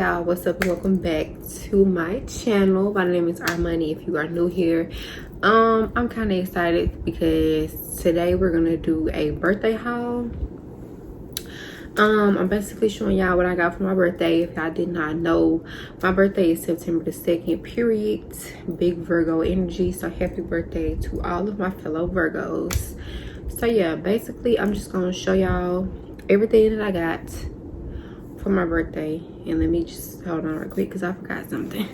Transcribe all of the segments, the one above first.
y'all, what's up and welcome back to my channel. My name is Armani if you are new here. I'm kind of excited because today we're gonna do a birthday haul. I'm basically showing y'all what I got for my birthday. If y'all did not know, my birthday is September the 2nd, period. Big Virgo energy, so happy birthday to all of my fellow Virgos. So yeah, basically I'm just gonna show y'all everything that I got for my birthday. And let me just hold on real quick because I forgot something.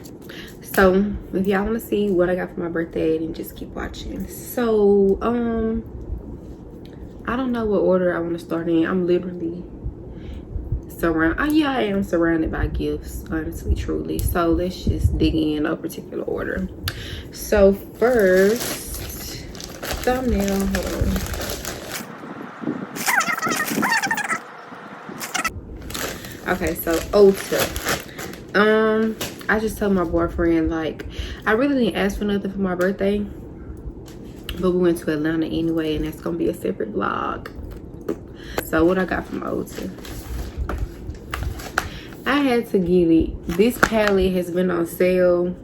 So if y'all want to see what I got for my birthday, then just keep watching. So I don't know what order I want to start in. I'm literally I am surrounded by gifts, honestly, truly. So let's just dig in no particular order. So first, thumbnail, hold on. Okay, so Ulta. I just told my boyfriend, like, I really didn't ask for nothing for my birthday, but we went to Atlanta anyway, and that's gonna be a separate vlog. So what I got from Ulta, I had to get it. This palette has been on sale,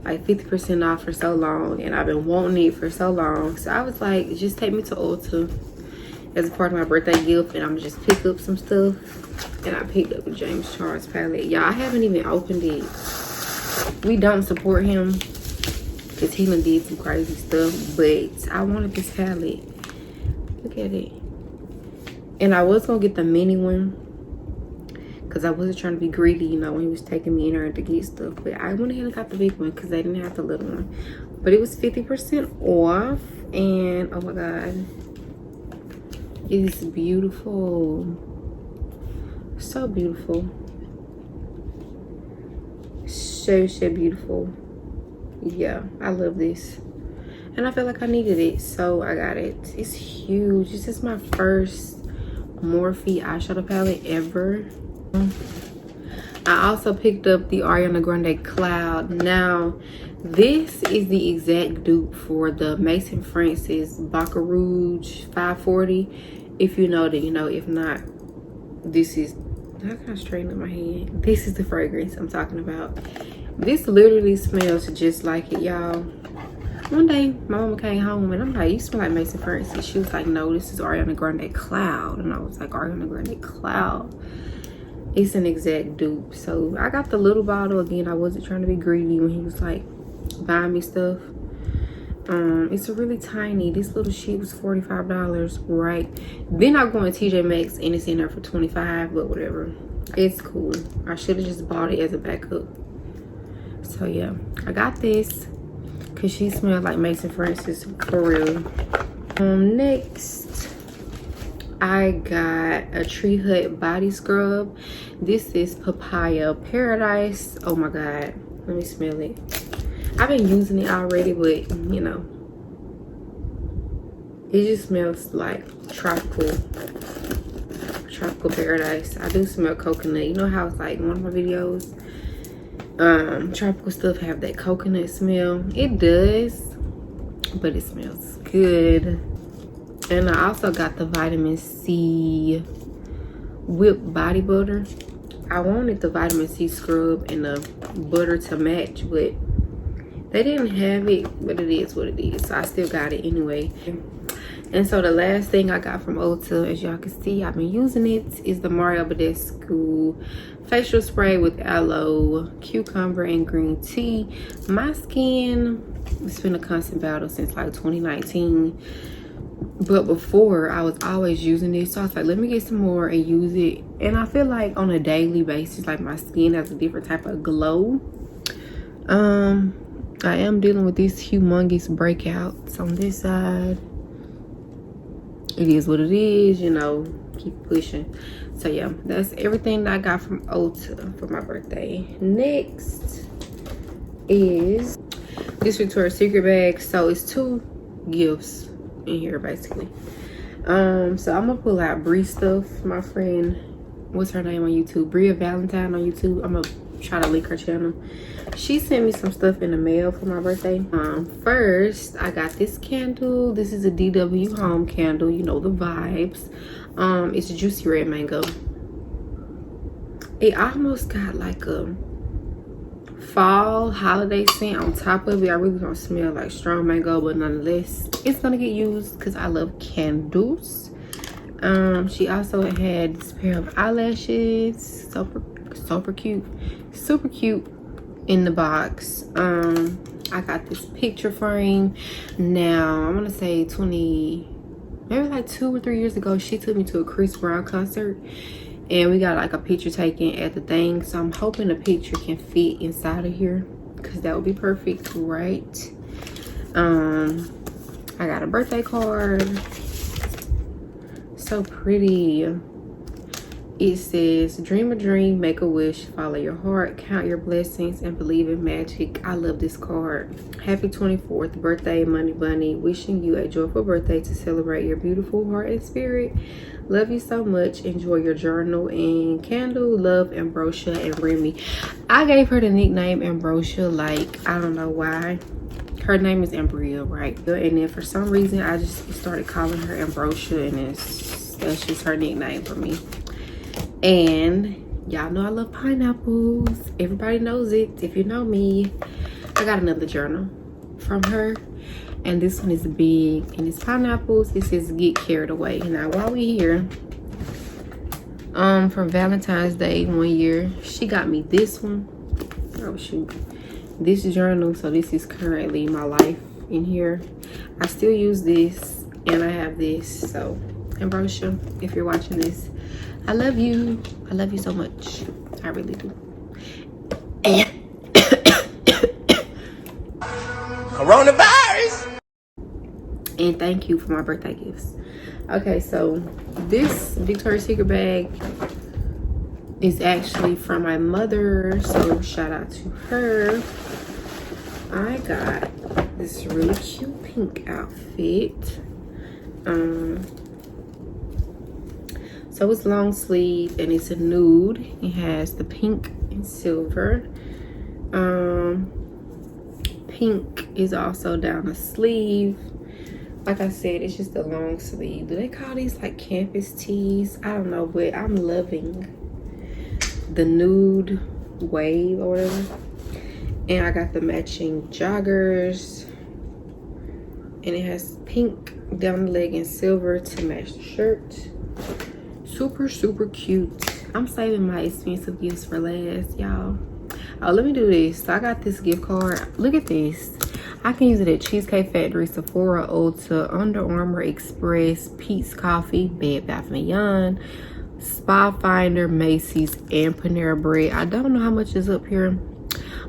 like 50% off for so long, and I've been wanting it for so long. So I was like, just take me to Ulta as a part of my birthday gift, and I'm just pick up some stuff. And I picked up the James Charles palette. Y'all, I haven't even opened it. We don't support him because he done did some crazy stuff, but I wanted this palette. Look at it. And I was gonna get the mini one because I wasn't trying to be greedy, you know, when he was taking me in there to get stuff. But I went ahead and got the big one because they didn't have the little one. But it was 50% off, and oh my god, it's beautiful. So beautiful. So beautiful. Yeah, I love this, and I feel like I needed it, so I got it. It's huge. This is my first Morphe eyeshadow palette ever. I also picked up the Ariana Grande Cloud. Now this is the exact dupe for the Mason Francis Baccarat Rouge 540. If you know, then you know. If not, this is, how can I straighten up my head? This is the fragrance I'm talking about. This literally smells just like it, y'all. One day my mama came home and I'm like, you smell like Mason Francis. She was like, no, this is Ariana Grande Cloud. And I was like, Ariana Grande Cloud. It's an exact dupe. So I got the little bottle. Again, I wasn't trying to be greedy when he was like buying me stuff. It's a really tiny, this little sheet was $45, right? Then I go on TJ Maxx and it's in there for $25, but whatever, it's cool. I should have just bought it as a backup. So yeah, I got this because she smelled like Mason Francis for real. Next I got a Tree Hut body scrub. This is Papaya Paradise. Oh my god, let me smell it. I've been using it already, but you know, it just smells like tropical paradise. I do smell coconut. You know how it's like in one of my videos, tropical stuff have that coconut smell. It does, but it smells good. And I also got the vitamin C whipped body butter. I wanted the vitamin C scrub and the butter to match, but they didn't have it, but it is what it is. So I still got it anyway. And so the last thing I got from Ulta, as y'all can see, I've been using it, is the Badescu facial spray with aloe, cucumber, and green tea. My skin has been a constant battle since like 2019. But before, I was always using this. So I was like, let me get some more and use it. And I feel like on a daily basis, like my skin has a different type of glow. I am dealing with these humongous breakouts on this side. It is what it is, you know, keep pushing. So yeah, that's everything that I got from Ulta for my birthday. Next is this Victoria's Secret bag. So it's 2 gifts in here basically. So I'm gonna pull out Bree stuff. My friend, what's her name on YouTube? Bria Valentine on YouTube. I'm gonna try to link her channel. She sent me some stuff in the mail for my birthday. First I got this candle. This is a DW home candle, you know the vibes. It's a juicy red mango. It almost got like a fall holiday scent on top of it. I really don't smell like strong mango, but nonetheless it's gonna get used because I love candles. She also had this pair of eyelashes, super cute in the box. I got this picture frame. Now I want to say maybe like 2 or 3 years ago, she took me to a Chris Brown concert and we got like a picture taken at the thing, so I'm hoping the picture can fit inside of here because that would be perfect, right? I got a birthday card, so pretty. It says, dream a dream, make a wish, follow your heart, count your blessings, and believe in magic. I love this card. Happy 24th birthday, Money Bunny. Wishing you a joyful birthday to celebrate your beautiful heart and spirit. Love you so much. Enjoy your journal and candle. Love, Ambrosia and Remy. I gave her the nickname Ambrosia, like, I don't know why. Her name is Ambria, right? And then for some reason, I just started calling her Ambrosia, and that's just her nickname for me. And y'all know I love pineapples. Everybody knows it if you know me. I got another journal from her, and this one is big and it's pineapples. It says get carried away. Now while we here, for Valentine's Day 1 year, she got me this one. Oh shoot, this journal. So this is currently my life in here. I still use this, and I have this. So Ambrosia, if you're watching this, I love you. I love you so much. I really do. Coronavirus. And thank you for my birthday gifts. Okay, so this Victoria's Secret bag is actually from my mother, so shout out to her. I got this really cute pink outfit. So it's long sleeve and it's a nude. It has the pink and silver. Pink is also down the sleeve. Like I said, it's just a long sleeve. Do they call these like campus tees? I don't know, but I'm loving the nude wave or whatever. And I got the matching joggers. And it has pink down the leg and silver to match the shirt. Super cute. I'm saving my expensive gifts for last, y'all. Oh, let me do this. So I got this gift card. Look at this. I can use it at Cheesecake Factory, Sephora, Ulta, Under Armour, Express, Pete's Coffee, Bed Bath & Beyond, Spa Finder, Macy's, and Panera Bread. I don't know how much is up here,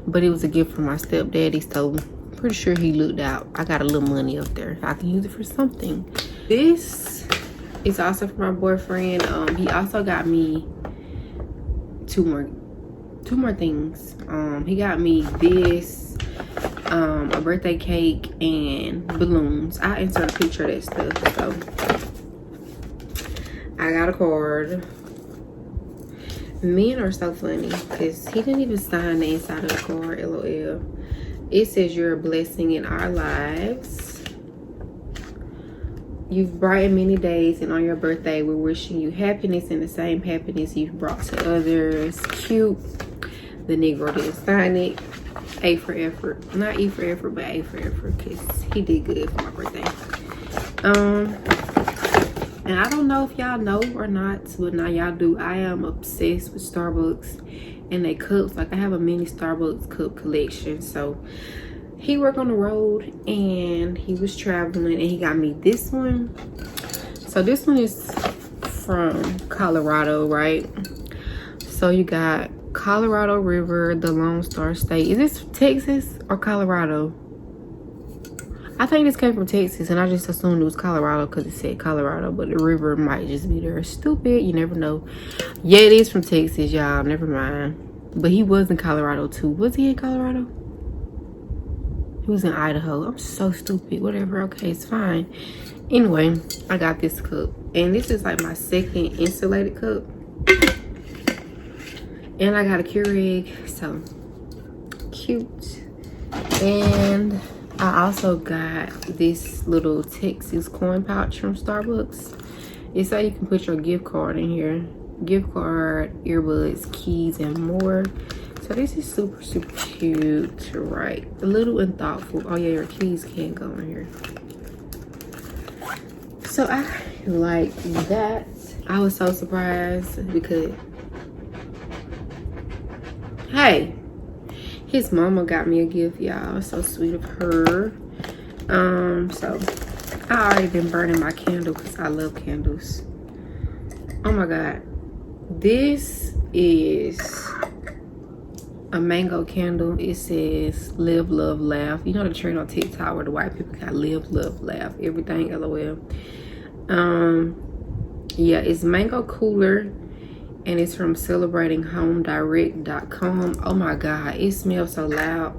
but it was a gift from my stepdaddy, so I'm pretty sure he looked out. I got a little money up there. I can use it for something. This is also for my boyfriend. He also got me two more things. He got me this, a birthday cake and balloons. I insert a picture of that stuff. So I got a card. Men are so funny because he didn't even sign the inside of the card. LOL. It says you're a blessing in our lives. You've brightened many days, and on your birthday, we're wishing you happiness and the same happiness you've brought to others. Cute. The Negro didn't sign it. A for effort. Not E for effort, but A for effort, because he did good for my birthday. And I don't know if y'all know or not, but now y'all do. I am obsessed with Starbucks and their cups. Like, I have a mini Starbucks cup collection. So he worked on the road and he was traveling, and he got me this one. So this one is from Colorado, right? So you got Colorado River, the Lone Star State. Is this Texas or Colorado? I think this came from Texas, and I just assumed it was Colorado because it said Colorado, but the river might just be there. Stupid, you never know. Yeah, it is from Texas, y'all. Never mind. But he was in Colorado too. Was he in Colorado? He was in Idaho. I'm so stupid. Whatever. Okay, it's fine. Anyway, I got this cup, and this is like my second insulated cup. And I got a Keurig, so cute. And I also got this little Texas coin pouch from Starbucks. It says you can put your gift card in here. gift card, earbuds, keys, and more. So this is super, super cute, right? A little and thoughtful. Oh yeah, your keys can't go in here. So I like that. I was so surprised because, hey, his mama got me a gift, y'all. So sweet of her. So I already been burning my candle because I love candles. Oh my God. This is a mango candle. It says live, love, laugh. You know the trend on TikTok where the white people got live, love, laugh, everything, LOL. Yeah, it's mango cooler, and it's from celebratinghomedirect.com. Oh my God, it smells so loud.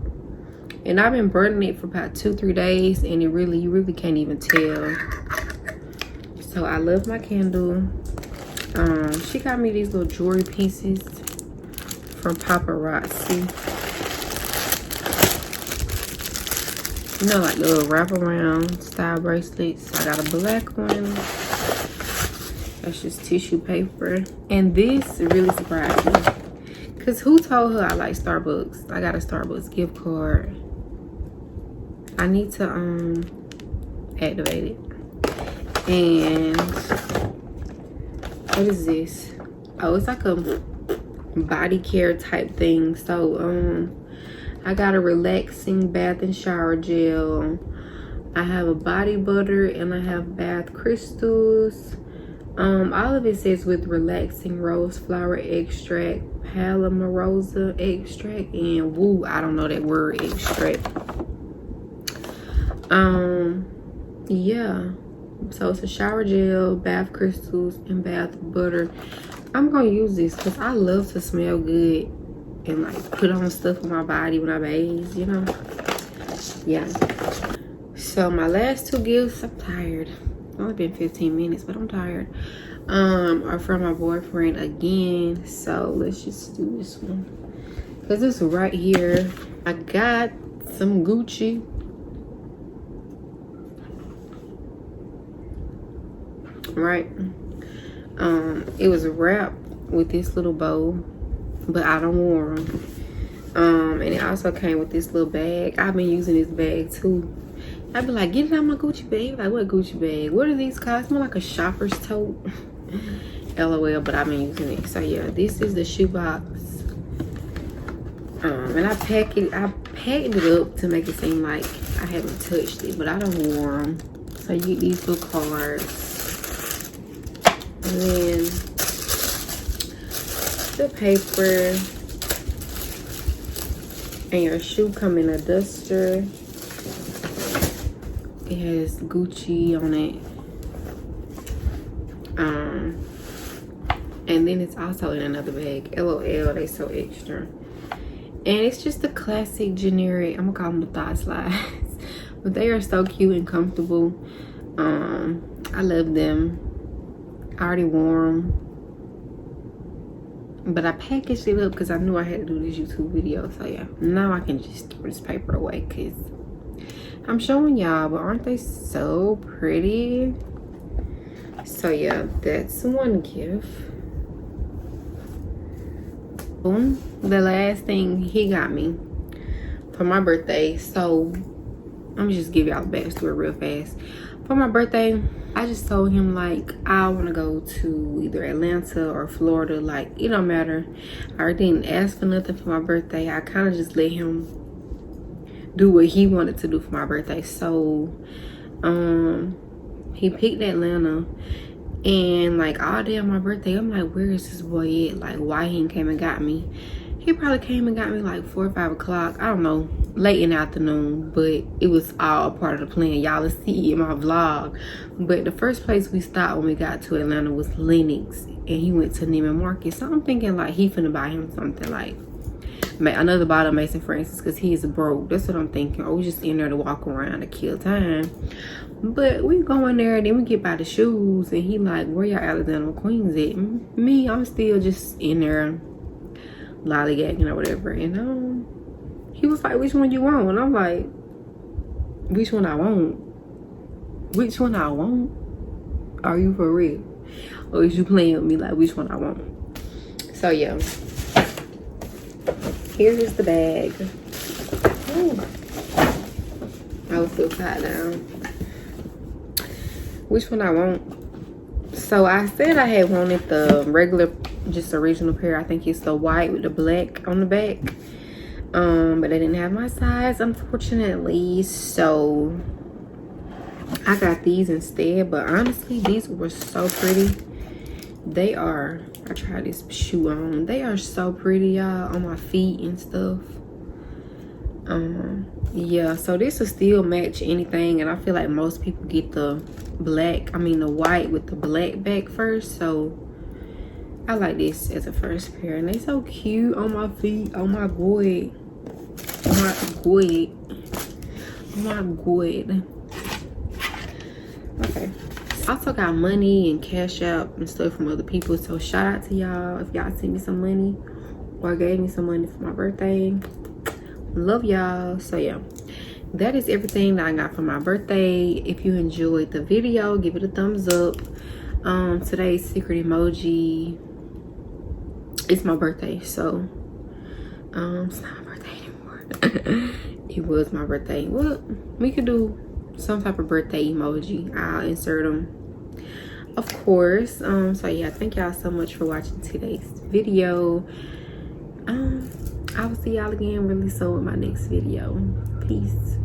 And I've been burning it for about 2-3 days, and you really can't even tell. So I love my candle. She got me these little jewelry pieces from Paparazzi. You know, like little wraparound style bracelets. I got a black one. That's just tissue paper. And this really surprised me. Cause who told her I like Starbucks? I got a Starbucks gift card. I need to activate it. And what is this? Oh, it's like a body care type thing. So I got a relaxing bath and shower gel. I have a body butter, and I have bath crystals. All of it says with relaxing rose flower extract, palmarosa extract, and woo, I don't know that word, extract. Yeah, so it's a shower gel, bath crystals, and bath butter. I'm gonna use this because I love to smell good and like put on stuff on my body when I bathe, you know. Yeah, so my last two gifts, I'm tired. It's only been 15 minutes, but I'm tired. Are from my boyfriend again. So let's just do this one because it's right here. I got some Gucci. Right. It was wrapped with this little bow, but I don't wear them. And it also came with this little bag. I've been using this bag too. I'd be like, get it out my Gucci bag. Like, what Gucci bag? What are these called? It's more like a shopper's tote. LOL, but I've been using it. So yeah, this is the shoebox. And I packed it up to make it seem like I haven't touched it, but I don't wear them. So you get these little cards. And then the paper. And your shoe come in a duster. It has Gucci on it. And then it's also in another bag. LOL, they so extra. And it's just the classic generic, I'm gonna call them the thigh slides. But they are so cute and comfortable. I love them. I already wore them. But I packaged it up because I knew I had to do this YouTube video. So yeah, now I can just throw this paper away because I'm showing y'all, but aren't they so pretty? So yeah, that's one gift. Boom. The last thing he got me for my birthday. So I'm just give y'all the backstory real fast. For my birthday, I just told him like I want to go to either Atlanta or Florida. Like, it don't matter. I didn't ask for nothing for my birthday. I kind of just let him do what he wanted to do for my birthday. So he picked Atlanta, and like all day on my birthday I'm like, where is this boy at? Like, why he ain't came and got me? He probably came and got me like 4 or 5 o'clock, I don't know, late in the afternoon. But it was all part of the plan. Y'all will see in my vlog. But the first place we stopped when we got to Atlanta was Lennox, and he went to Neiman Marcus. So I'm thinking like he finna buy him something, like another bottle of Mason Francis, because he's broke. That's what I'm thinking. Or we just in there to walk around to kill time. But we go in there, then we get by the shoes, and he like, where y'all Alexander McQueen's at? Me, I'm still just in there lollygagging or whatever. And he was like, which one you want? And I'm like, which one I want? Which one I want? Are you for real? Or is you playing with me like which one I want? So yeah, here is the bag. Ooh. I was still tied down. Which one I want? So I said I had wanted the regular, just original pair. I think it's the white with the black on the back. But they didn't have my size, unfortunately. So I got these instead. But honestly, these were so pretty. They are. I tried this shoe on. They are so pretty, y'all, on my feet and stuff. Yeah, so this will still match anything, and I feel like most people get the white with the black back first. So I like this as a first pair, and they so cute on my feet. Oh my god, oh my god, oh my god. Okay, I also got money and cash out and stuff from other people, so shout out to y'all if y'all sent me some money or gave me some money for my birthday. Love y'all. So yeah, that is everything that I got for my birthday. If you enjoyed the video, give it a thumbs up. Today's secret emoji, it's my birthday, so it's not my birthday anymore. It was my birthday. Well, we could do some type of birthday emoji. I'll insert them, of course. So yeah, thank y'all so much for watching today's video. I will see y'all again really soon with my next video. Peace.